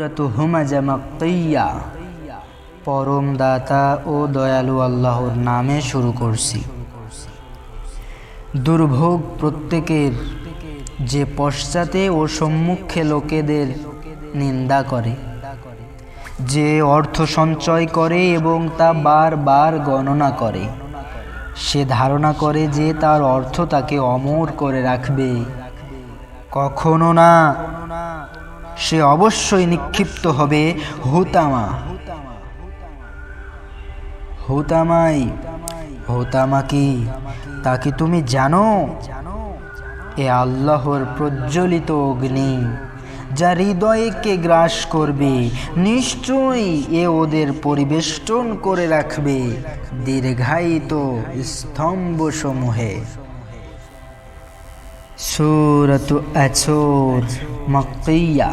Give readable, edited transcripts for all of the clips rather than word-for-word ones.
সূরাতু হুমাযা মাক্কিয়া। পরম দাতা ও দয়ালু আল্লাহর নামে শুরু করছি। দুর্ভোগ প্রত্যেকের, যে পশ্চাতে ও সম্মুখে লোকেদের নিন্দা করে, যে অর্থ সঞ্চয় করে এবং তা বারবার গণনা করে, সে ধারণা করে যে তার অর্থ তাকে অমর করে রাখবে। কখনো না, সে অবশ্যই নিক্ষিপ্ত হবে হুতামা। হুতামা কি, তা কি তুমি জানো? এ আল্লাহর প্রজ্বলিত অগ্নি, যা হৃদয়কে গ্রাস করবে। নিশ্চয়ই এ ওদের পরিবেষ্টন করে রাখবে দীর্ঘায়িত স্তম্ভসমূহে। সূরাতু আসর মাক্কিয়া।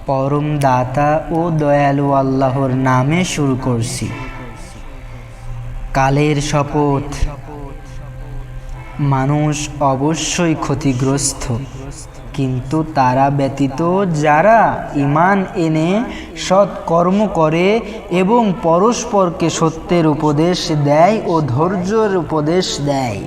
পরম দাতা ও দয়ালু আল্লাহর নামে শুরু করছি। কালের শপথ, মানুষ অবশ্যই ক্ষতিগ্রস্ত, কিন্তু তারা ব্যতীত যারা ঈমান এনে সৎকর্ম করে এবং পরস্পরকে সত্যের উপদেশ দেয় ও ধৈর্যের উপদেশ দেয়।